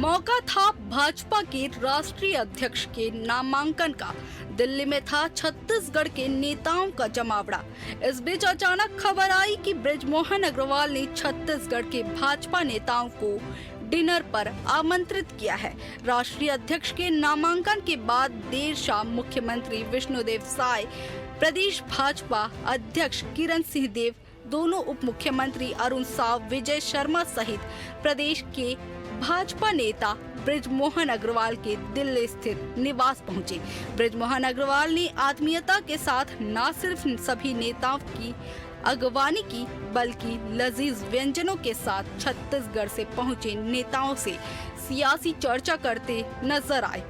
मौका था भाजपा के राष्ट्रीय अध्यक्ष के नामांकन का। दिल्ली में था छत्तीसगढ़ के नेताओं का जमावड़ा। इस बीच अचानक खबर आई कि बृजमोहन अग्रवाल ने छत्तीसगढ़ के भाजपा नेताओं को डिनर पर आमंत्रित किया है। राष्ट्रीय अध्यक्ष के नामांकन के बाद देर शाम मुख्यमंत्री विष्णुदेव साय, प्रदेश भाजपा अध्यक्ष किरण सिंह देव, दोनों उप मुख्यमंत्री अरुण साव, विजय शर्मा सहित प्रदेश के भाजपा नेता बृजमोहन अग्रवाल के दिल्ली स्थित निवास पहुंचे। बृजमोहन अग्रवाल ने आत्मीयता के साथ न सिर्फ सभी नेताओं की अगवानी की, बल्कि लजीज व्यंजनों के साथ छत्तीसगढ़ से पहुंचे नेताओं से सियासी चर्चा करते नजर आए।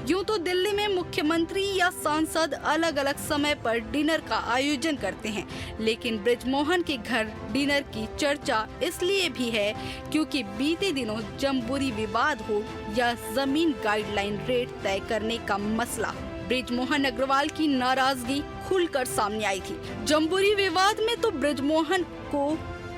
यूं तो दिल्ली में मुख्यमंत्री या सांसद अलग अलग समय पर डिनर का आयोजन करते हैं, लेकिन बृजमोहन के घर डिनर की चर्चा इसलिए भी है क्योंकि बीते दिनों जम्बूरी विवाद हो या जमीन गाइडलाइन रेट तय करने का मसला, बृजमोहन अग्रवाल की नाराजगी खुलकर सामने आई थी। जम्बूरी विवाद में तो बृजमोहन को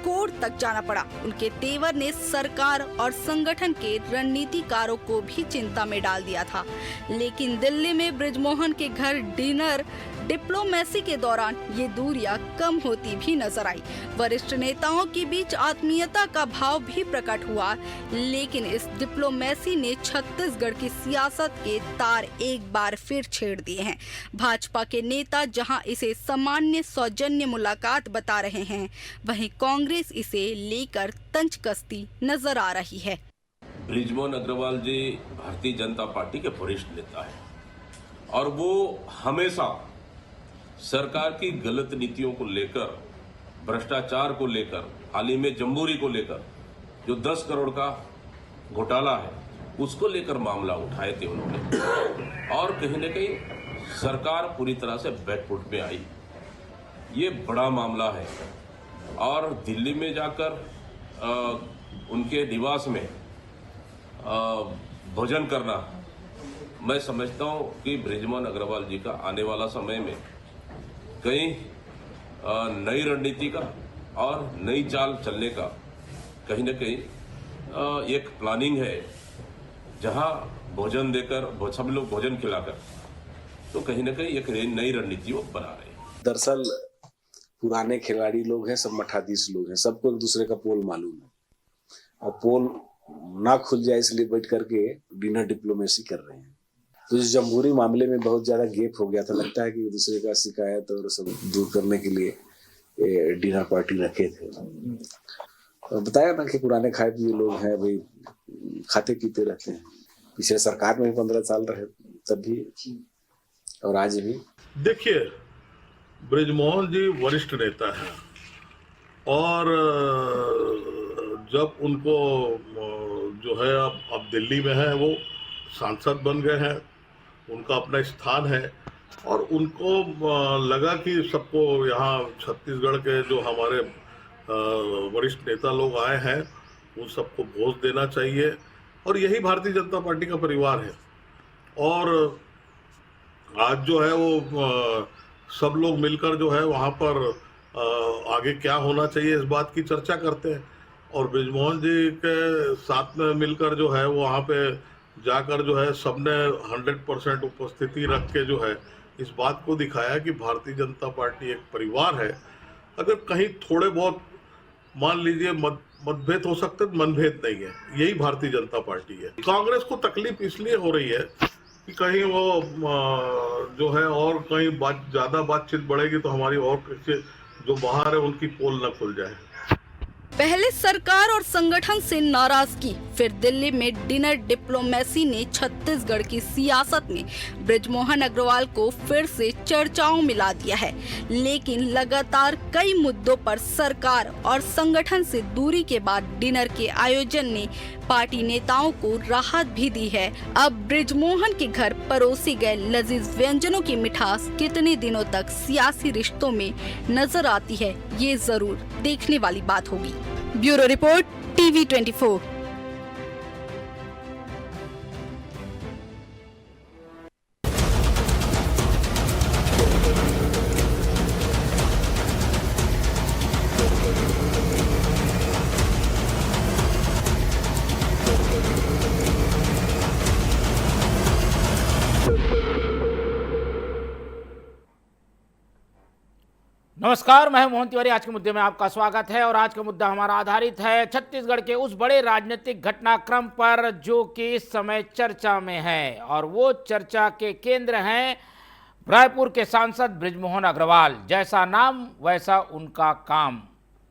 कोर्ट तक जाना पड़ा। उनके तेवर ने सरकार और संगठन के रणनीतिकारों को भी चिंता में डाल दिया था। लेकिन दिल्ली में बृजमोहन के घर डिनर डिप्लोमेसी के दौरान ये दूरियां कम होती भी नजर आई। वरिष्ठ नेताओं के बीच आत्मीयता का भाव भी प्रकट हुआ, लेकिन इस डिप्लोमेसी ने छत्तीसगढ़ की सियासत के तार एक बार फिर छेड़ दिए हैं। भाजपा के नेता जहां इसे सामान्य सौजन्य मुलाकात बता रहे हैं, वहीं कांग्रेस इसे लेकर तंज कसती नजर आ रही है। बृजमोहन अग्रवाल जी भारतीय जनता पार्टी के वरिष्ठ नेता हैं और वो हमेशा सरकार की गलत नीतियों को लेकर, भ्रष्टाचार को लेकर, हाल ही में जम्बूरी को लेकर जो 10 करोड़ का घोटाला है उसको लेकर मामला उठाए थे उन्होंने, और कहीं न कहीं सरकार पूरी तरह से बैकफुट में आई। ये बड़ा मामला है और दिल्ली में जाकर उनके निवास में भोजन करना, मैं समझता हूं कि बृजमोहन अग्रवाल जी का आने वाला समय में कहीं नई रणनीति का और नई चाल चलने का कहीं न कहीं एक प्लानिंग है, जहां भोजन देकर सब लोग भोजन खिलाकर तो कहीं न कहीं एक नई रणनीति वो बना रहे हैं। दरअसल पुराने खिलाड़ी लोग हैं, सब मठाधीश लोग हैं, सबको एक दूसरे का पोल मालूम है और पोल ना खुल जाए इसलिए बैठ करके डिनर डिप्लोमेसी कर रहे हैं। तो इस जम्बूरी मामले में बहुत ज्यादा गैप हो गया था। लगता है कि एक दूसरे का शिकायत और सब दूर करने के लिए डिनर पार्टी रखे थे। और बताया ना कि पुराने खाए पिए लोग हैं, भाई खाते पीते रहते हैं। पिछले सरकार में भी 15 साल रहे तब भी और आज भी। देखिए, बृजमोहन जी वरिष्ठ नेता हैं और जब उनको जो है अब दिल्ली में है, वो सांसद बन गए हैं, उनका अपना स्थान है और उनको लगा कि सबको यहाँ छत्तीसगढ़ के जो हमारे वरिष्ठ नेता लोग आए हैं उन सबको भोज देना चाहिए और यही भारतीय जनता पार्टी का परिवार है। और आज जो है वो सब लोग मिलकर जो है वहाँ पर आगे क्या होना चाहिए इस बात की चर्चा करते हैं और बृजमोहन जी के साथ में मिलकर जो है वो वहाँ पे जाकर जो है सबने 100% उपस्थिति रख के जो है इस बात को दिखाया कि भारतीय जनता पार्टी एक परिवार है। अगर कहीं थोड़े बहुत मान लीजिए मतभेद हो सकते, मनभेद नहीं है, यही भारतीय जनता पार्टी है। कांग्रेस को तकलीफ इसलिए हो रही है कि कहीं वो जो है और कहीं ज्यादा बातचीत बढ़ेगी तो हमारी और जो बाहर है उनकी पोल न खुल जाए। पहले सरकार और संगठन से नाराजगी, फिर दिल्ली में डिनर डिप्लोमेसी ने छत्तीसगढ़ की सियासत में बृजमोहन अग्रवाल को फिर से चर्चाओं में ला दिया है। लेकिन लगातार कई मुद्दों पर सरकार और संगठन से दूरी के बाद डिनर के आयोजन ने पार्टी नेताओं को राहत भी दी है। अब बृजमोहन के घर परोसे गए लजीज व्यंजनों की मिठास कितने दिनों तक सियासी रिश्तों में नजर आती है, ये जरूर देखने वाली बात होगी। Bureau report, TV 24। नमस्कार, मैं मोहन तिवारी। आज के मुद्दे में आपका स्वागत है और आज का मुद्दा हमारा आधारित है छत्तीसगढ़ के उस बड़े राजनीतिक घटनाक्रम पर जो कि इस समय चर्चा में है, और वो चर्चा के केंद्र हैं रायपुर के सांसद बृजमोहन अग्रवाल। जैसा नाम वैसा उनका काम।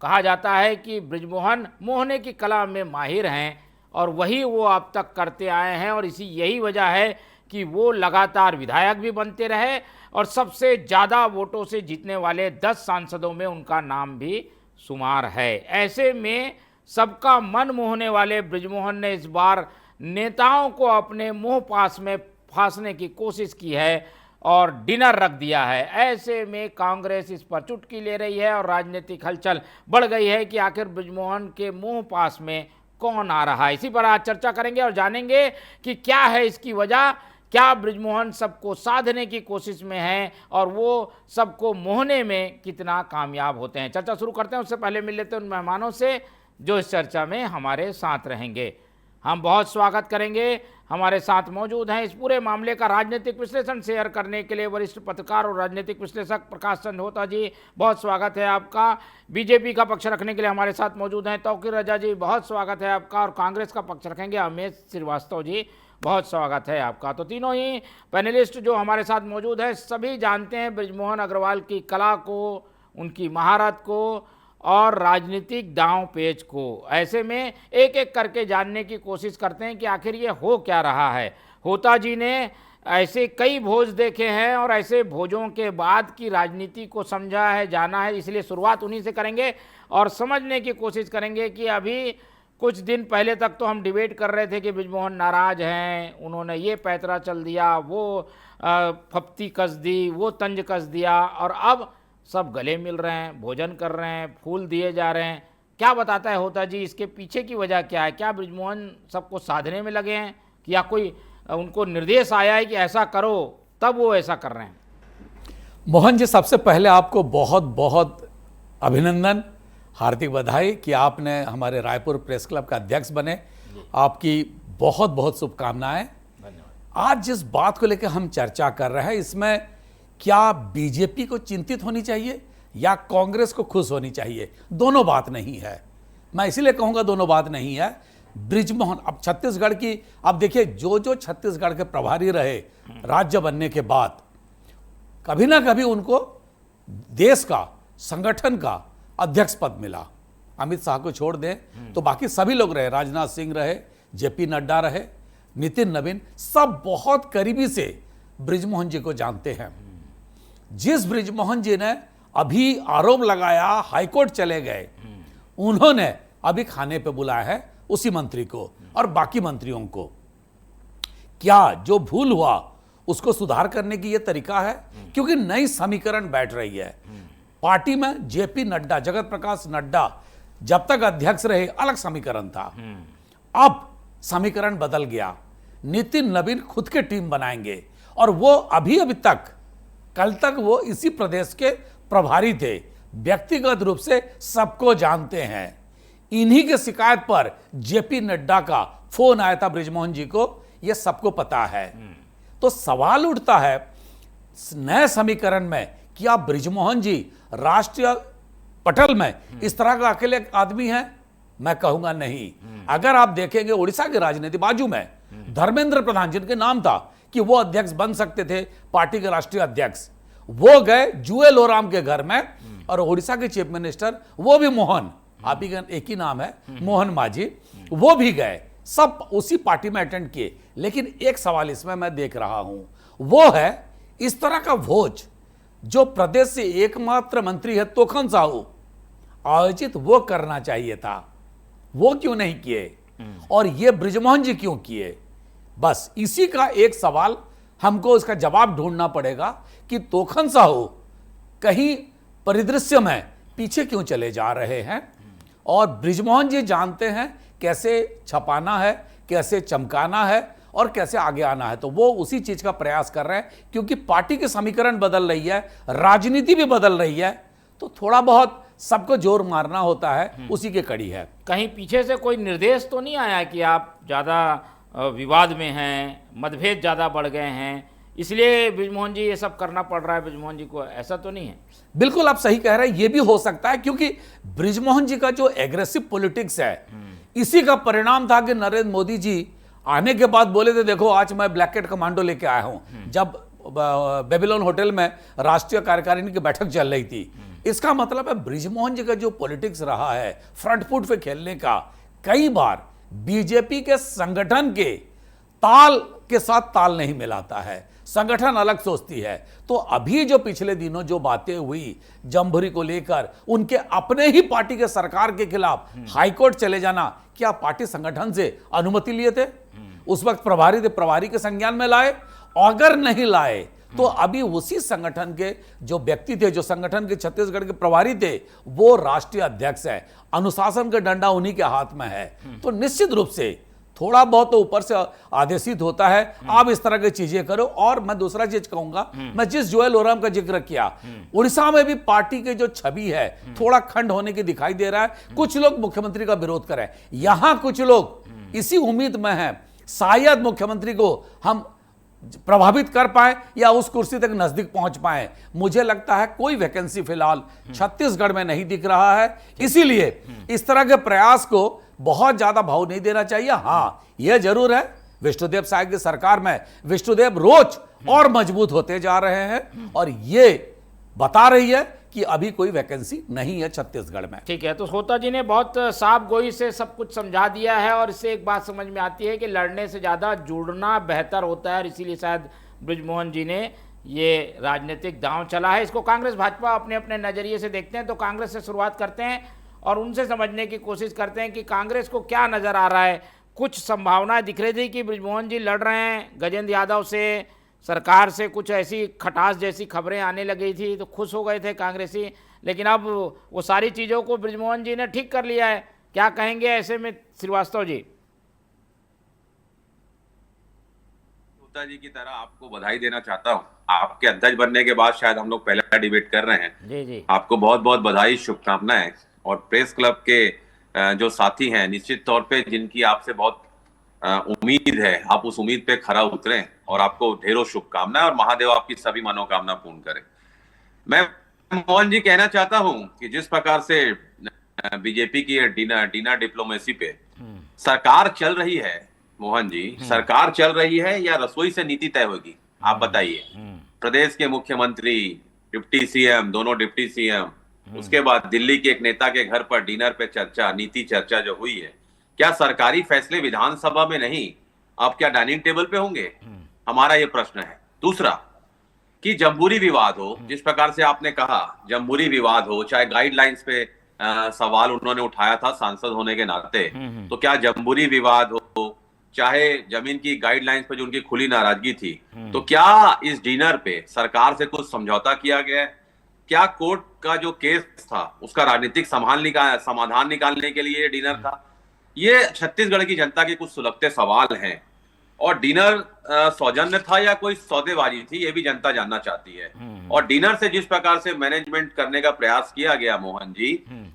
कहा जाता है कि बृजमोहन मोहने की कला में माहिर हैं और वही वो अब तक करते आए हैं, और यही वजह है कि वो लगातार विधायक भी बनते रहे और सबसे ज़्यादा वोटों से जीतने वाले 10 सांसदों में उनका नाम भी शुमार है। ऐसे में सबका मन मोहने वाले बृजमोहन ने इस बार नेताओं को अपने मुंह पास में फांसने की कोशिश की है और डिनर रख दिया है। ऐसे में कांग्रेस इस पर चुटकी ले रही है और राजनीतिक हलचल बढ़ गई है कि आखिर बृजमोहन के मुंह पास में कौन आ रहा है। इसी पर आज चर्चा करेंगे और जानेंगे कि क्या है इसकी वजह, क्या बृजमोहन सबको साधने की कोशिश में हैं और वो सबको मोहने में कितना कामयाब होते हैं। चर्चा शुरू करते हैं, उससे पहले मिल लेते हैं उन मेहमानों से जो इस चर्चा में हमारे साथ रहेंगे। हम बहुत स्वागत करेंगे। हमारे साथ मौजूद हैं इस पूरे मामले का राजनीतिक विश्लेषण शेयर करने के लिए वरिष्ठ पत्रकार और राजनीतिक विश्लेषक प्रकाश चंद्र होता जी, बहुत स्वागत है आपका। बीजेपी का पक्ष रखने के लिए हमारे साथ मौजूद हैं तौकीर रजा जी, बहुत स्वागत है आपका। और कांग्रेस का पक्ष रखेंगे अमेश श्रीवास्तव जी, बहुत स्वागत है आपका। तो तीनों ही पैनलिस्ट जो हमारे साथ मौजूद हैं सभी जानते हैं बृजमोहन अग्रवाल की कला को, उनकी महारत को और राजनीतिक दांव पेच को। ऐसे में एक एक करके जानने की कोशिश करते हैं कि आखिर ये हो क्या रहा है। होता जी ने ऐसे कई भोज देखे हैं और ऐसे भोजों के बाद की राजनीति को समझा है, जाना है, इसलिए शुरुआत उन्हीं से करेंगे और समझने की कोशिश करेंगे कि अभी कुछ दिन पहले तक तो हम डिबेट कर रहे थे कि बृजमोहन नाराज हैं, उन्होंने ये पैतरा चल दिया, वो फप्ती कस दी, वो तंज कस दिया, और अब सब गले मिल रहे हैं, भोजन कर रहे हैं, फूल दिए जा रहे हैं। क्या बताता है होता जी, इसके पीछे की वजह क्या है? क्या बृजमोहन सबको साधने में लगे हैं या कोई उनको निर्देश आया है कि ऐसा करो तब वो ऐसा कर रहे हैं? मोहन जी, सबसे पहले आपको बहुत बहुत अभिनंदन, हार्दिक बधाई कि आपने हमारे रायपुर प्रेस क्लब का अध्यक्ष बने। आपकी बहुत बहुत शुभकामनाएं। आज जिस बात को लेकर हम चर्चा कर रहे हैं, इसमें क्या बीजेपी को चिंतित होनी चाहिए या कांग्रेस को खुश होनी चाहिए? दोनों बात नहीं है। मैं इसीलिए कहूंगा दोनों बात नहीं है। बृजमोहन अब छत्तीसगढ़ की, अब देखिए जो छत्तीसगढ़ के प्रभारी रहे राज्य बनने के बाद, कभी ना कभी उनको देश का, संगठन का अध्यक्ष पद मिला। अमित शाह को छोड़ दें तो बाकी सभी लोग रहे, राजनाथ सिंह रहे, जेपी नड्डा रहे, नितिन नवीन, सब बहुत करीबी से बृजमोहन जी को जानते हैं। जिस बृजमोहन जी ने अभी आरोप लगाया, हाईकोर्ट चले गए, उन्होंने अभी खाने पे बुलाया है उसी मंत्री को और बाकी मंत्रियों को। क्या जो भूल हुआ उसको सुधार करने की यह तरीका है? क्योंकि नई समीकरण बैठ रही है पार्टी में। जेपी नड्डा, जगत प्रकाश नड्डा जब तक अध्यक्ष रहे अलग समीकरण था, अब समीकरण बदल गया। नितिन नवीन खुद के टीम बनाएंगे और वो अभी तक, कल तक वो इसी प्रदेश के प्रभारी थे, व्यक्तिगत रूप से सबको जानते हैं। इन्हीं के शिकायत पर जेपी नड्डा का फोन आया था बृजमोहन जी को, ये सबको पता है। तो सवाल उठता है नए समीकरण में, क्या बृजमोहन जी राष्ट्रीय पटल में इस तरह का अकेले आदमी है? मैं कहूंगा नहीं। अगर आप देखेंगे उड़ीसा की राजनीति, बाजू में धर्मेंद्र प्रधान, जिनके नाम था कि वो अध्यक्ष बन सकते थे, पार्टी के राष्ट्रीय अध्यक्ष, वो गए जुएल ओराम के घर में, और उड़ीसा के चीफ मिनिस्टर वो भी मोहन, आप ही का एक ही नाम है, मोहन माझी, वो भी गए, सब उसी पार्टी में अटेंड किए। लेकिन एक सवाल इसमें मैं देख रहा हूं, वो है इस तरह का भोज जो प्रदेश से एकमात्र मंत्री है तोखन साहू आयोजित, वो करना चाहिए था, वो क्यों नहीं किए? और ये बृजमोहन जी क्यों किए? बस इसी का एक सवाल हमको इसका जवाब ढूंढना पड़ेगा कि तोखन साहू कहीं परिदृश्य में पीछे क्यों चले जा रहे हैं, और बृजमोहन जी जानते हैं कैसे छपाना है, कैसे चमकाना है और कैसे आगे आना है। तो वो उसी चीज का प्रयास कर रहे हैं, क्योंकि पार्टी के समीकरण बदल रही है, राजनीति भी बदल रही है, तो थोड़ा बहुत सबको जोर मारना होता है, उसी के कड़ी है। कहीं पीछे से कोई निर्देश तो नहीं आया कि आप ज़्यादा विवाद में हैं, मतभेद ज़्यादा बढ़ गए हैं, इसलिए बृजमोहन जी ये सब करना पड़ रहा है बृजमोहन जी को, ऐसा तो नहीं है? बिल्कुल आप सही कह रहे हैं, ये भी हो सकता है क्योंकि बृजमोहन जी का जो एग्रेसिव पॉलिटिक्स है इसी का परिणाम था कि नरेंद्र मोदी जी आने के बाद बोले थे देखो आज मैं ब्लैक कैट कमांडो लेके आया हूं, जब बेबीलोन होटल में राष्ट्रीय कार्यकारिणी की बैठक चल रही थी। इसका मतलब है बृजमोहन जी का जो पॉलिटिक्स रहा है फ्रंट फुट पे खेलने का, कई बार बीजेपी के संगठन के ताल के साथ ताल नहीं मिलाता है, संगठन अलग सोचती है। तो अभी जो पिछले दिनों जो बातें हुई जमभुरी को लेकर, उनके अपने ही पार्टी के सरकार के खिलाफ हाईकोर्ट चले जाना, क्या पार्टी संगठन से अनुमति लिए थे? उस वक्त प्रभारी थे, प्रभारी के संज्ञान में लाए? अगर नहीं लाए तो अभी उसी संगठन के जो व्यक्ति थे, जो संगठन के छत्तीसगढ़ के प्रभारी थे, वो राष्ट्रीय अध्यक्ष है, अनुशासन का डंडा उन्हीं के हाथ में है। तो निश्चित रूप से थोड़ा बहुत तो ऊपर से आदेशित होता है, आप इस तरह की चीजें करो। और मैं दूसरा चीज कहूंगा, मैं जिस जोएल ओराम का जिक्र किया, उड़ीसा में भी पार्टी के जो छवि है थोड़ा खंड होने की दिखाई दे रहा है। कुछ लोग मुख्यमंत्री का विरोध करें, यहां कुछ लोग इसी उम्मीद में हैं शायद मुख्यमंत्री को हम प्रभावित कर पाए या उस कुर्सी तक नजदीक पहुंच पाए। मुझे लगता है कोई वैकेंसी फिलहाल छत्तीसगढ़ में नहीं दिख रहा है, इसीलिए इस तरह के प्रयास को बहुत ज्यादा भाव नहीं देना चाहिए। हां, यह जरूर है विष्णुदेव साय की सरकार में विष्णुदेव रोज और मजबूत होते जा रहे हैं और ये बता रही है कि अभी कोई वैकेंसी नहीं है छत्तीसगढ़ में। ठीक है, तो होता जी ने बहुत साफ गोई से सब कुछ समझा दिया है और इससे एक बात समझ में आती है कि लड़ने से ज़्यादा जुड़ना बेहतर होता है और इसीलिए शायद बृजमोहन जी ने ये राजनीतिक दांव चला है। इसको कांग्रेस भाजपा अपने अपने नज़रिए से देखते हैं, तो कांग्रेस से शुरुआत करते हैं और उनसे समझने की कोशिश करते हैं कि कांग्रेस को क्या नज़र आ रहा है। कुछ संभावनाएं दिख रही थी कि बृजमोहन जी लड़ रहे हैं गजेंद्र यादव से, सरकार से, कुछ ऐसी खटास जैसी खबरें आने लगी थी तो खुश हो गए थे कांग्रेसी, लेकिन अब वो सारी चीज़ों को बृजमोहन जी ने ठीक कर लिया है। क्या कहेंगे ऐसे में श्रीवास्तव जी? गुप्ता जी की तरह आपको बधाई देना चाहता हूं, आपके अध्यक्ष बनने के बाद शायद हम लोग पहला डिबेट कर रहे हैं। जी जी, आपको बहुत बहुत बधाई, शुभकामनाएं। और प्रेस क्लब के जो साथी हैं, निश्चित तौर पे जिनकी आपसे बहुत उम्मीद है, आप उस उम्मीद पे खरा उतरें और आपको ढेरों शुभकामनाएं और महादेव आपकी सभी मनोकामना पूर्ण करे। मैं मोहन जी कहना चाहता हूं कि जिस प्रकार से बीजेपी की डिनर डिप्लोमेसी पे सरकार चल रही है, मोहन जी सरकार चल रही है या रसोई से नीति तय होगी, आप बताइए। प्रदेश के मुख्यमंत्री, डिप्टी सीएम, दोनों डिप्टी सीएम, उसके बाद दिल्ली के एक नेता के घर पर डिनर पे चर्चा, नीति चर्चा जो हुई है, क्या सरकारी फैसले विधानसभा में नहीं, अब क्या डाइनिंग टेबल पे होंगे? हमारा ये प्रश्न है। दूसरा कि जमहूरी विवाद हो, जिस प्रकार से आपने कहा जमहूरी विवाद हो, चाहे गाइडलाइंस पे सवाल उन्होंने उठाया था सांसद होने के नाते, तो क्या जमहूरी विवाद हो, चाहे जमीन की गाइडलाइंस पे जो उनकी खुली नाराजगी थी, तो क्या इस डिनर पे सरकार से कुछ समझौता किया गया है? क्या कोर्ट का जो केस था उसका राजनीतिक समाधान निकालने के लिए डिनर था? ये छत्तीसगढ़ की जनता के कुछ सुलगते सवाल हैं। और डिनर सौजन्य था या कोई सौदेबाजी थी, ये भी जनता जानना चाहती है। और डिनर से जिस प्रकार से मैनेजमेंट करने का प्रयास किया गया मोहन जी,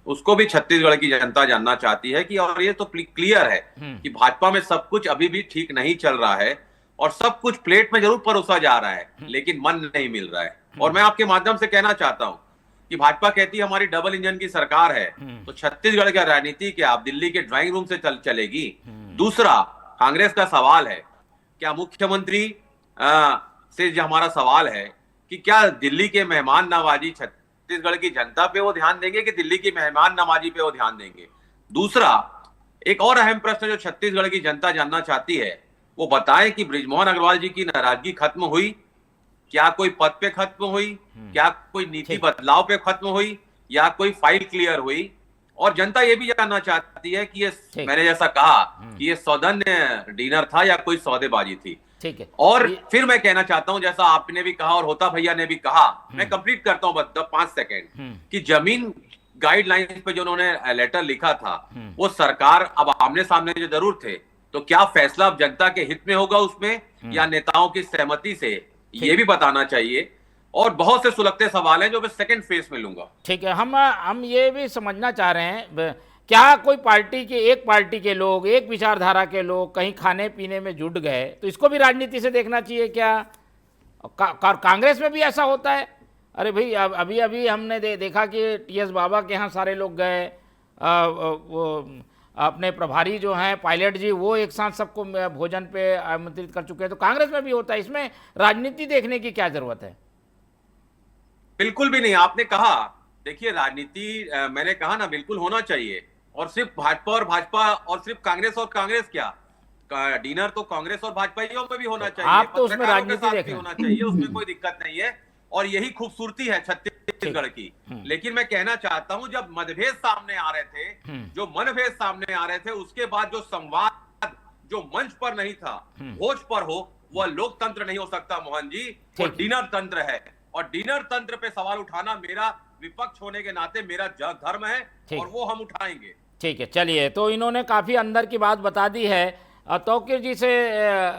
उसको भी छत्तीसगढ़ की जनता जानना चाहती है कि, और ये तो क्लियर है कि भाजपा में सब कुछ अभी भी ठीक नहीं चल रहा है और सब कुछ प्लेट में जरूर परोसा जा रहा है लेकिन मन नहीं मिल रहा है। और मैं आपके माध्यम से कहना चाहता हूं कि भाजपा कहती है हमारी डबल इंजन की सरकार है, तो छत्तीसगढ़ की राजनीति क्या आप दिल्ली के ड्राइंग रूम से चलेगी? दूसरा, कांग्रेस का सवाल है, क्या मुख्यमंत्री से जो हमारा सवाल है कि क्या दिल्ली के मेहमान नवाजी छत्तीसगढ़ की जनता पे वो ध्यान देंगे कि दिल्ली की मेहमान नवाजी पे वो ध्यान देंगे? दूसरा, एक और अहम प्रश्न जो छत्तीसगढ़ की जनता जानना चाहती है, वो बताएं कि बृजमोहन अग्रवाल जी की नाराजगी खत्म हुई? क्या कोई पद पे खत्म हुई? क्या कोई नीति बदलाव पे खत्म हुई या कोई फाइल क्लियर हुई? और जनता ये भी जानना चाहती है कि ये मैंने जैसा कहा कि ये सौजन्य डिनर था या कोई सौदेबाजी थी। ठीक है। और फिर मैं कहना चाहता हूं, जैसा आपने भी कहा और होता भैया ने भी कहा, मैं कंप्लीट करता हूं बस 5 सेकेंड, कि जमीन गाइडलाइंस पे जो उन्होंने लेटर लिखा था वो सरकार अब आमने सामने जो जरूर थे, तो क्या फैसला अब जनता के हित में होगा उसमें या नेताओं की सहमति से, ये भी बताना चाहिए। और बहुत से सुलगते सवाल हैं जो मैं सेकंड फेज में लूंगा। ठीक है, हम ये भी समझना चाह रहे हैं, क्या कोई एक पार्टी के लोग, एक विचारधारा के लोग कहीं खाने पीने में जुट गए, तो इसको भी राजनीति से देखना चाहिए क्या? कांग्रेस में भी ऐसा होता है? अरे भाई अभी अभी हमने देखा कि टीएस बाबा के यहाँ सारे लोग गए, वो अपने प्रभारी जो हैं पायलट जी वो एक साथ सबको भोजन पे आमंत्रित कर चुके हैं। तो कांग्रेस में भी होता है, इसमें राजनीति देखने की क्या जरूरत है? बिल्कुल भी नहीं। आपने कहा, देखिए राजनीति मैंने कहा ना, बिल्कुल होना चाहिए। और सिर्फ भाजपा और सिर्फ कांग्रेस और कांग्रेस क्या, डिनर तो कांग्रेस और भाजपाइयों में भी होना चाहिए। आप तो उसमें पत्रकारों के राजनीति साथ देख भी रहे हैं। होना चाहिए, उसमें कोई दिक्कत नहीं है। और यही खूबसूरती है छत्तीसगढ़ की। लेकिन मैं कहना चाहता हूं, जब मतभेद सामने आ रहे थे, जो मनभेद सामने आ रहे थे, उसके बाद जो संवाद जो मंच पर नहीं था, भोज पर हो, वह लोकतंत्र नहीं हो सकता मोहन जी, वो डिनर तंत्र है। और डिनर तंत्र पे सवाल उठाना मेरा विपक्ष होने के नाते मेरा धर्म है, और वो हम उठाएंगे। ठीक है, चलिए। तो इन्होंने काफी अंदर की बात बता दी है। तौकीर जी से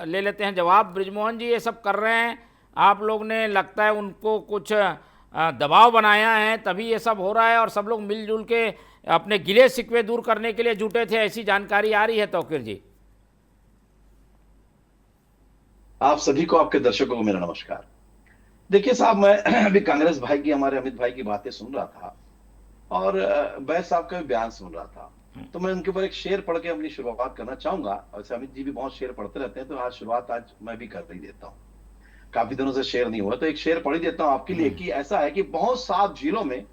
ले लेते हैं जवाब। बृजमोहन जी ये सब कर रहे हैं, आप लोग ने लगता है उनको कुछ दबाव बनाया है, तभी ये सब हो रहा है, और सब लोग मिलजुल के अपने गिले शिकवे दूर करने के लिए जुटे थे, ऐसी जानकारी आ रही है तौकीर जी? आप सभी को, आपके दर्शकों को मेरा नमस्कार। देखिए साहब, मैं अभी कांग्रेस भाई की, हमारे अमित भाई की बातें सुन रहा था और बैस साहब का भी बयान सुन रहा था, तो मैं उनके ऊपर एक शेर पढ़ के अपनी शुरुआत करना चाहूंगा। वैसे अमित जी भी बहुत शेर पढ़ते रहते हैं, तो आज शुरुआत आज मैं भी कर ही देता हूँ। काफी दिनों से शेर नहीं हुआ, तो एक शेर पढ़ ही देता हूँ आपके लिए कि ऐसा है कि बहुत साफ झीलों में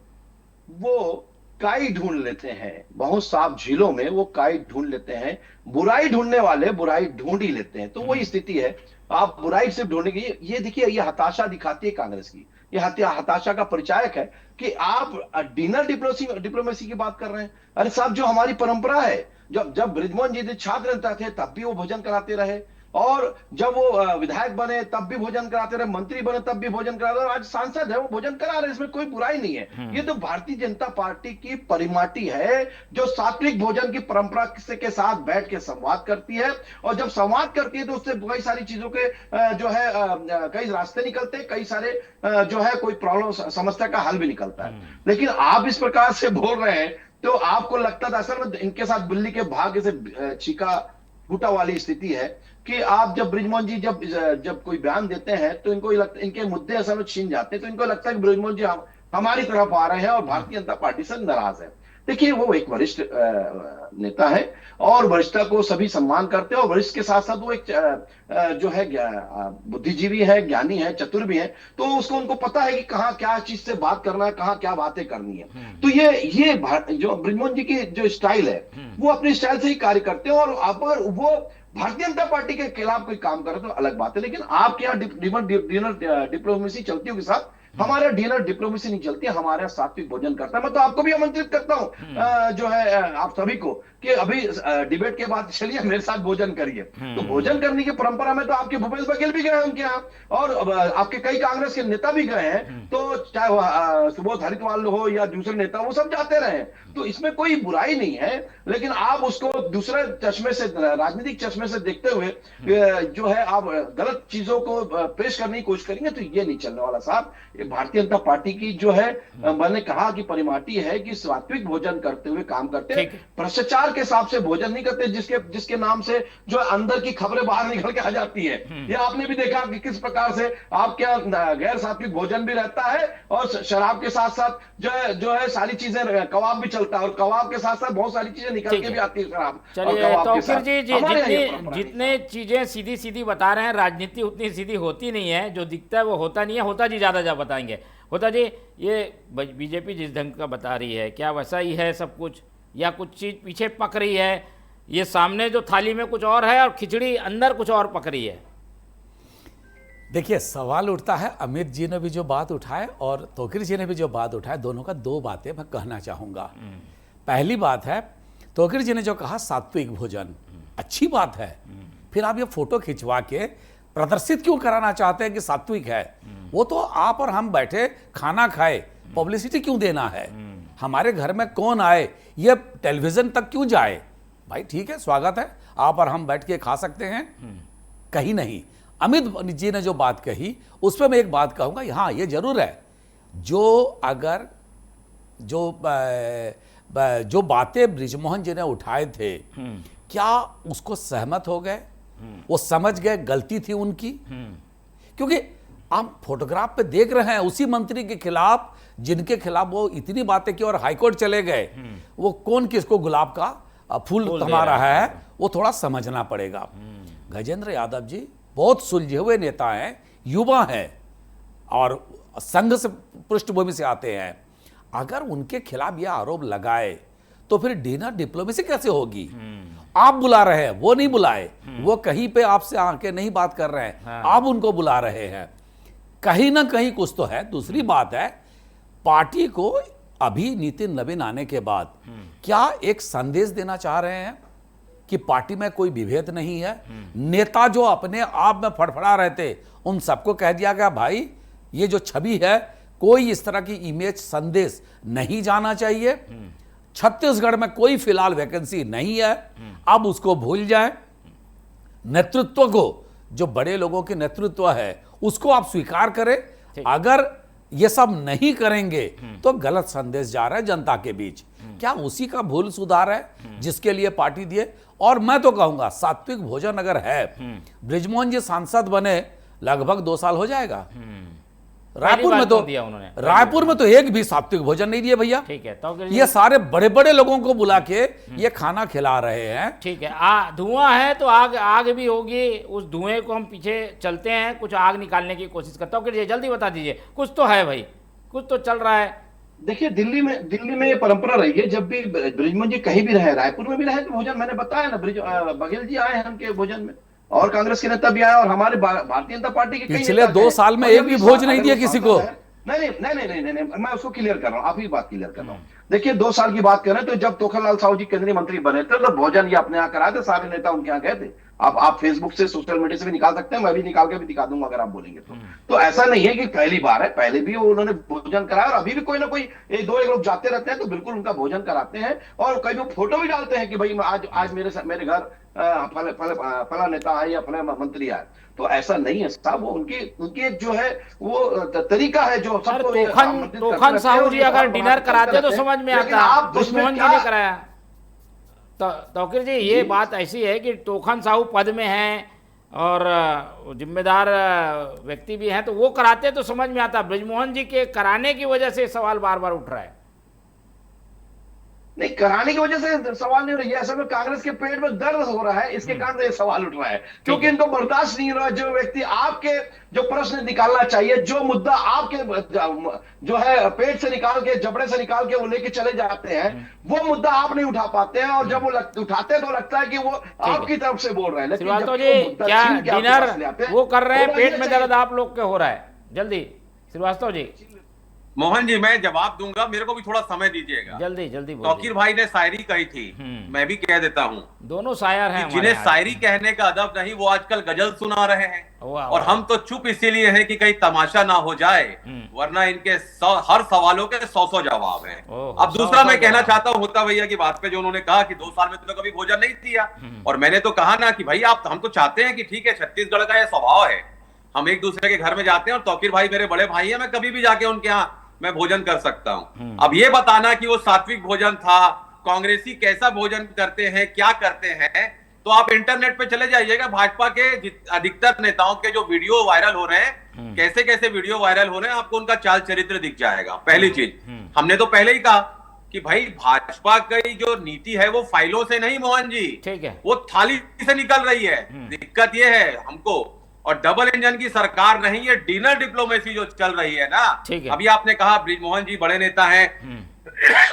वो काई ढूंढ लेते हैं, बहुत साफ झीलों में वो काई ढूंढ लेते हैं, बुराई ढूंढने वाले बुराई ढूंढ ही लेते हैं। तो वही स्थिति है, आप बुराई सिर्फ ढूंढने की, ये देखिए, ये हताशा दिखाती है कांग्रेस की, ये हताशा का परिचायक है कि आप डिनर डिप्लोमेसी की बात कर रहे हैं। अरे साहब, जो हमारी परंपरा है, जब बृजमोहन जी छात्र नेता थे तब भी वो भोजन कराते रहे, और जब वो विधायक बने तब भी भोजन कराते रहे, मंत्री बने तब भी भोजन कराते रहे, आज सांसद है वो भोजन करा रहे, इसमें कोई बुराई नहीं है। ये तो भारतीय जनता पार्टी की परिमाटी है, जो सात्विक भोजन की परंपरा के साथ बैठ के संवाद करती है, और जब संवाद करती है तो उससे कई सारी चीजों के जो है कई रास्ते निकलते हैं, कई सारे जो है कोई प्रॉब्लम समस्या का हल भी निकलता है। लेकिन आप इस प्रकार से बोल रहे हैं, तो आपको लगता था असल में इनके साथ बिल्ली के भाग्य से चीका फूटा वाली स्थिति है कि आप जब बृजमोहन जी जब कोई बयान देते हैं तो इनको लगता, इनके मुद्दे असल में छीन जाते हैं, तो इनको लगता है कि बृजमोहन जी हमारी तरफ आ रहे हैं और भारतीय जनता पार्टी से नाराज है। देखिए, वो एक वरिष्ठ नेता है और वरिष्ठता को सभी सम्मान करते हैं, और वरिष्ठ के साथ साथ वो एक जो है बुद्धिजीवी है, ज्ञानी है, चतुर भी है, तो उसको उनको पता है कि कहाँ क्या चीज से बात करना है, कहाँ क्या बातें करनी है। तो ये जो बृजमोहन जी की जो स्टाइल है, वो अपनी स्टाइल से ही कार्य करते हैं, और अगर वो भारतीय जनता पार्टी के खिलाफ कोई काम करे तो अलग बात है। लेकिन आपके यहाँ डिनर डिप्लोमेसी चलती होगी साहब, हमारे डिनर डिप्लोमेसी नहीं चलती, हमारे सात्विक भोजन करता है। मैं तो आपको भी आमंत्रित करता हूं जो है आप सभी को, कि अभी डिबेट के बाद चलिए मेरे साथ भोजन करिए। तो भोजन करने की परंपरा में तो आपके भूपेश बघेल भी गए हैं उनके यहाँ, और आपके कई कांग्रेस के नेता भी गए हैं, तो चाहे सुबोध हरितवाल हो या दूसरे नेता, वो सब जाते रहे। तो इसमें कोई बुराई नहीं है, लेकिन आप उसको दूसरे चश्मे से, राजनीतिक चश्मे से देखते हुए जो है आप गलत चीजों को पेश करने की कोशिश करेंगे, तो ये नहीं चलने वाला साहब। भारतीय जनता पार्टी की जो है, मैंने कहा कि परिमाटी है कि सात्विक भोजन करते हुए काम करते हैं, भ्रष्टाचार के हिसाब से भोजन नहीं करते, जिसके नाम से जो अंदर की खबरें बाहर निकल के आ जाती है। ये आपने भी देखा कि किस प्रकार से आपके गैर सात्विक भोजन भी रहता है, और शराब के साथ साथ जो है सारी चीजें, कबाब भी चलता है, और कबाब के साथ साथ बहुत सारी चीजें निकल के भी आती है शराब। चलिए तौकीर जी, जितने चीजें सीधी सीधी बता रहे हैं, राजनीति उतनी सीधी होती नहीं है, जो दिखता है वो होता नहीं है। होता जी ज्यादा बताएंगे। होता जी, ये बीजेपी जिस ढंग का बता रही है, क्या वैसा ही है सब कुछ, या कुछ चीज पीछे पक रही है? ये सामने जो थाली में कुछ और है और खिचड़ी अंदर कुछ और पक रही है। देखिए, सवाल उठता है, अमित जी ने भी जो बात उठाए और तौकीर जी ने भी जो बात उठाए, दोनों का दो बातें मैं कहना चाहूँगा। पहली बात है, तौकीर जी ने जो कहा सात्विक भोजन, अच्छी बात है, फिर आप ये फोटो खिंचवा के प्रदर्शित क्यों कराना चाहते हैं कि सात्विक है? वो तो आप और हम बैठे खाना खाए, पब्लिसिटी क्यों देना है? हमारे घर में कौन आए, ये टेलीविजन तक क्यों जाए? भाई ठीक है, स्वागत है, आप और हम बैठ के खा सकते हैं, कहीं नहीं। अमित जी ने जो बात कही, उस पर मैं एक बात कहूँगा, हाँ ये जरूर है, अगर जो बातें बृजमोहन जी ने उठाए थे, क्या उसको सहमत हो गए? वो समझ गए गलती थी उनकी? क्योंकि आप फोटोग्राफ पे देख रहे हैं उसी मंत्री के खिलाफ जिनके खिलाफ वो इतनी बातें की और हाईकोर्ट चले गए, वो कौन किसको गुलाब का फूल थमा रहा है, वो थोड़ा समझना पड़ेगा। गजेंद्र यादव जी बहुत सुलझे हुए नेता हैं, युवा हैं और संघ से पृष्ठभूमि से आते हैं। अगर उनके खिलाफ यह आरोप लगाए तो फिर डिनर डिप्लोमेसी कैसे होगी? आप बुला रहे हैं, वो नहीं बुलाए, वो कहीं पे आपसे आके नहीं बात कर रहे हैं, आप उनको बुला रहे हैं, कहीं ना कहीं कुछ तो है। दूसरी बात है, पार्टी को अभी नितिन नवीन आने के बाद क्या एक संदेश देना चाह रहे हैं कि पार्टी में कोई विभेद नहीं है? नेता जो अपने आप में फड़फड़ा रहे थे उन सबको कह दिया गया भाई ये जो छवि है, कोई इस तरह की इमेज संदेश नहीं जाना चाहिए। छत्तीसगढ़ में कोई फिलहाल वैकेंसी नहीं है, अब उसको भूल जाएं। नेतृत्व को, जो बड़े लोगों के नेतृत्व है उसको आप स्वीकार करें। अगर ये सब नहीं करेंगे तो गलत संदेश जा रहा है जनता के बीच। क्या उसी का भूल सुधार है जिसके लिए पार्टी दिए? और मैं तो कहूंगा सात्विक भोजन अगर है, बृजमोहन जी सांसद बने लगभग 2 साल हो जाएगा। रायपुर में तो एक भी सात्विक भोजन नहीं दिए भैया। ठीक है, तो ये सारे बड़े बड़े लोगों को बुला के ये खाना खिला रहे हैं। ठीक है, धुआं है तो आग भी होगी, उस धुएं को हम पीछे चलते हैं, कुछ आग निकालने की कोशिश करता हूँ। जल्दी बता दीजिए, कुछ तो है भाई, कुछ तो चल रहा है। देखिए दिल्ली में ये परंपरा रही है, जब भी बृजमोहन जी कहीं भी रहे, रायपुर में भी रहे तो भोजन, मैंने बताया ना, बघेल जी आए हैं उनके भोजन में, और कांग्रेस के नेता भी आए, और हमारे भारतीय जनता पार्टी के पिछले 2 साल में एक भी भोज नहीं दिया किसी को। नहीं, मैं उसको क्लियर कर रहा हूँ, आप ही बात क्लियर कर रहा हूँ। देखिए 2 साल की बात करें तो जब तोखरलाल साहू जी केंद्रीय मंत्री बने थे तो भोजन ये अपने यहाँ कराए थे, सारे नेता उनके यहाँ गए थे। आप फेसबुक से, सोशल मीडिया से भी निकाल सकते हैं, मैं भी निकाल के भी दिखा दूंगा अगर आप बोलेंगे तो ऐसा नहीं है कि पहली बार है, पहले भी उन्होंने भोजन कराया, और अभी भी कोई ना कोई एक लोग जाते रहते हैं तो बिल्कुल उनका भोजन कराते हैं। और कई लोग फोटो भी डालते हैं कि भाई आज मेरे घर फला नेता आए या फला मंत्री आए। तो ऐसा नहीं है साहब, वो उनकी जो है वो तरीका है जो सबको। तोखन साहू जी अगर डिनर कराते तो समझ में आता, बृजमोहन जी ने कराया। तो तौकीर जी ये बात ऐसी है कि तोखन साहू पद में हैं और जिम्मेदार व्यक्ति भी हैं, तो वो कराते तो समझ में आता। बृजमोहन जी के कराने की वजह से सवाल बार बार उठ रहा है। नहीं, कराने की वजह से सवाल नहीं हो रही है, असल में कांग्रेस के पेट में दर्द हो रहा है, इसके कारण ये सवाल उठ रहा है, क्योंकि इनको बर्दाश्त नहीं हो रहा। जो व्यक्ति आपके जो प्रश्न निकालना चाहिए, जो मुद्दा आपके जो है पेट से निकाल के, जबड़े से निकाल के वो लेके चले जाते हैं, वो मुद्दा आप नहीं उठा पाते हैं, और जब वो उठाते हैं तो लगता है कि वो आपकी तरफ से बोल रहे हैं। लेकिन श्रीवास्तव जी क्या डिनर वो कर रहे हैं, पेट में दर्द आप लोग के हो रहा है? जल्दी श्रीवास्तव जी। मोहन जी मैं जवाब दूंगा, मेरे को भी थोड़ा समय दीजिएगा। जल्दी तौकीर भाई ने शायरी कही थी, मैं भी कह देता हूँ। दोनों शायर हैं, जिन्हें शायरी कहने का अदब नहीं वो आजकल गजल सुना रहे हैं, और हम तो चुप इसीलिए हैं कि कहीं तमाशा ना हो जाए, वरना इनके हर सवालों के 100 जवाब हैं। अब दूसरा मैं कहना चाहता हूँ होता भैया की बात पे, जो उन्होंने कहा कि 2 साल में तो कभी भोजन नहीं दिया, और मैंने तो कहा ना कि भाई हम तो चाहते हैं कि ठीक है, छत्तीसगढ़ का यह स्वभाव है, हम एक दूसरे के घर में जाते हैं, और तौकीर भाई मेरे बड़े भाई हैं, मैं कभी भी जाके उनके यहाँ मैं भोजन कर सकता हूं। अब ये बताना कि वो सात्विक भोजन था, कांग्रेसी कैसा भोजन करते हैं, क्या करते हैं, तो आप इंटरनेट पे चले जाइएगा। भाजपा के अधिकतर नेताओं के जो वीडियो वायरल हो रहे हैं, कैसे कैसे वीडियो वायरल हो रहे हैं, आपको उनका चाल चरित्र दिख जाएगा। पहली चीज, हमने तो पहले ही कहा कि भाई भाजपा की जो नीति है वो फाइलों से नहीं मोहन जी, ठीक है, वो थाली से निकल रही है। दिक्कत ये है हमको, और डबल इंजन की सरकार नहीं है, डिनर डिप्लोमेसी जो चल रही है ना। अभी आपने कहा बृजमोहन जी बड़े नेता हैं,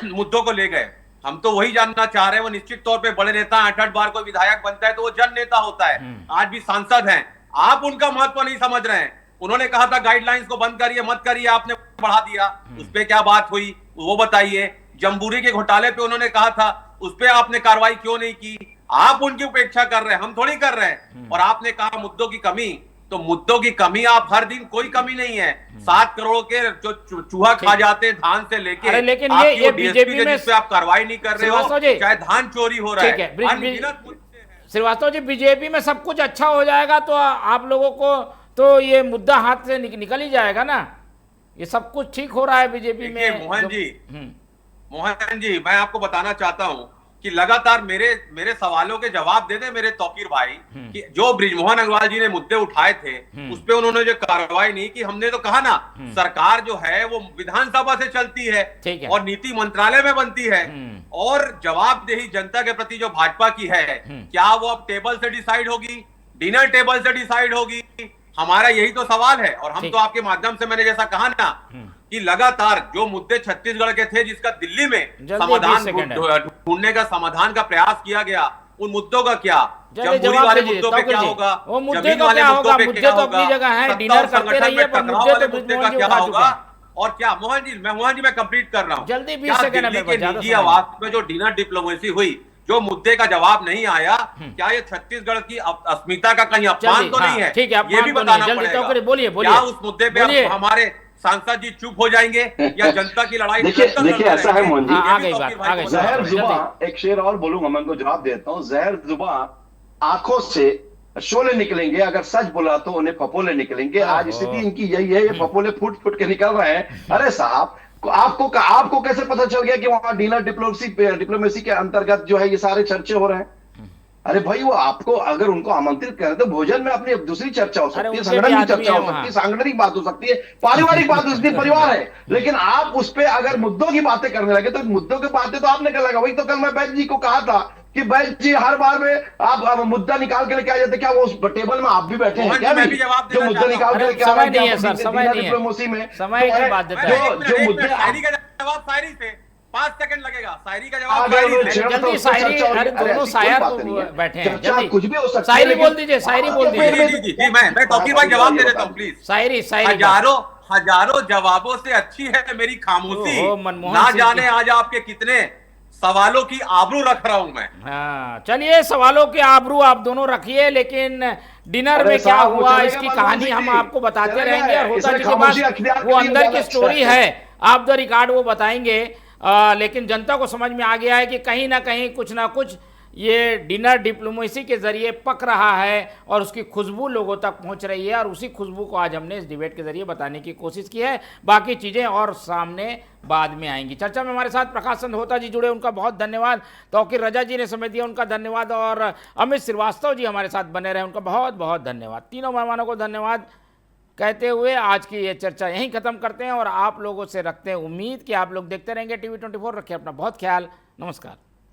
मुद्दों को ले गए, हम तो वही जानना चाह रहे हैं। वो निश्चित तौर पे बड़े नेता 8-8 बार कोई विधायक बनता है तो वो जन नेता होता है, आज भी सांसद हैं, आप उनका महत्व नहीं समझ रहे हैं। उन्होंने कहा था गाइडलाइंस को बंद करिए, मत करिए, आपने बढ़ा दिया, उस पर क्या बात हुई वो बताइए। जम्बूरी के घोटाले पे उन्होंने कहा था, उस पर आपने कार्रवाई क्यों नहीं की? आप उनकी उपेक्षा कर रहे हैं, हम थोड़ी कर रहे हैं। और आपने कहा मुद्दों की कमी, तो मुद्दों की कमी आप हर दिन, कोई कमी नहीं है। 7 करोड़ के जो चूहा खा जाते हैं धान से लेके, लेकिन ये बीजेपी में जिस पे आप कार्रवाई नहीं कर रहे हो, चाहे धान चोरी हो रहा है। श्रीवास्तव जी, बीजेपी में सब कुछ अच्छा हो जाएगा तो आप लोगों को तो ये मुद्दा हाथ से निकल ही जाएगा ना। ये सब कुछ ठीक हो रहा है बीजेपी में। मोहन जी, मैं आपको बताना चाहता हूं कि लगातार मेरे सवालों के जवाब दे दे मेरे तौकीर भाई कि जो बृजमोहन अग्रवाल जी ने मुद्दे उठाए थे उस पे उन्होंने जो कार्रवाई नहीं की। हमने तो कहा ना, सरकार जो है वो विधानसभा से चलती है और नीति मंत्रालय में बनती है, और जवाबदेही जनता के प्रति जो भाजपा की है, क्या वो अब टेबल से डिसाइड होगी, डिनर टेबल से डिसाइड होगी? हमारा यही तो सवाल है। और हम तो आपके माध्यम से, मैंने जैसा कहा ना कि लगातार जो मुद्दे छत्तीसगढ़ के थे, जिसका दिल्ली में समाधान ढूंढने का, समाधान का प्रयास किया गया, उन मुद्दों का क्या, जमहूरी वाले मुद्दों पे क्या होगा, जमीन वाले मुद्दों पे क्या होगा, संगठन में टकराव वाले मुद्दे का क्या होगा, और क्या मोहन जी मैं कंप्लीट कर रहा हूँ, जल्दी 20 क्या सेकंड दिल्ली के निजी आवास में जो डिनर डिप्लोमेसी हुई, जो मुद्दे का जवाब नहीं आया, क्या ये छत्तीसगढ़ की अस्मिता का कहीं अपमान तो नहीं है? ठीक है, ये भी बताना पड़ेगा। बोलिए क्या उस मुद्दे पे हमारे सांसद जी चुप हो जाएंगे या जनता की लड़ाई? देखिए ऐसा है मोहन जी, आ गई बात, जहर जुबान, एक शेर और बोलूंगा, मैं उनको जवाब देता हूँ। जहर जुबान आंखों से शोले निकलेंगे, अगर सच बोला तो उन्हें फपोले निकलेंगे। आज स्थिति इनकी यही है, ये फपोले फूट फूट के निकल रहे हैं। अरे साहब, आपको कैसे पता चल गया कि वहां डिनर डिप्लोमेसी के अंतर्गत जो है ये सारे चर्चे हो रहे हैं? अरे भाई, वो आपको अगर उनको आमंत्रित करें तो भोजन में अपनी दूसरी चर्चा हो सकती है, संगठन की चर्चा हो सकती है, सांगठनिक बात हो सकती है, पारिवारिक बात हो सकती है, परिवार है। लेकिन आप उस पे अगर मुद्दों की बातें करने लगे तो मुद्दों की बातें तो आपने कर लगा। वही तो कल मैं बैज जी को कहा था कि बैज जी हर बार में आप मुद्दा निकाल के लेके आ जाते, क्या वो उस टेबल में आप भी बैठे हैं क्या? जो मुद्दा निकाल के लेके आ रहे हैं डिप्लोमेसी में, समय की बात देता है, जो मुद्दे जवाब शायरी से 5 सेकंड लगेगा, शायरी का जवाब जल्दी शायरी, अरे दोनों शायर बैठे हैं, जल्दी कुछ भी हो सकता है, शायरी बोल दीजिए, शायरी बोल दीजिए। जी, मैं तौकीर भाई जवाब दे देता हूँ प्लीज। शायरी हजारों जवाबों से अच्छी है मेरी खामोशी, ना जाने आज आपके कितने सवालों की आबरू रख रहा हूं मैं। हाँ, चलिए, सवालों की आबरू आप दोनों रखिए, लेकिन डिनर में क्या हुआ इसकी कहानी हम आपको बताते रहेंगे, और होता जिसके पास वो अंदर की स्टोरी है, आप द रिकॉर्ड वो बताएंगे। लेकिन जनता को समझ में आ गया है कि कहीं ना कहीं कुछ ना कुछ ये डिनर डिप्लोमेसी के जरिए पक रहा है और उसकी खुशबू लोगों तक पहुंच रही है, और उसी खुशबू को आज हमने इस डिबेट के जरिए बताने की कोशिश की है। बाकी चीज़ें और सामने बाद में आएंगी। चर्चा में हमारे साथ प्रकाश संधोता जी जुड़े, उनका बहुत धन्यवाद। तौकीर रजा जी ने समय दिया, उनका धन्यवाद। और अमित श्रीवास्तव जी हमारे साथ बने रहे, उनका बहुत बहुत धन्यवाद। तीनों मेहमानों को धन्यवाद कहते हुए आज की ये चर्चा यहीं ख़त्म करते हैं, और आप लोगों से रखते हैं उम्मीद कि आप लोग देखते रहेंगे TV 24। रखें अपना बहुत ख्याल। नमस्कार।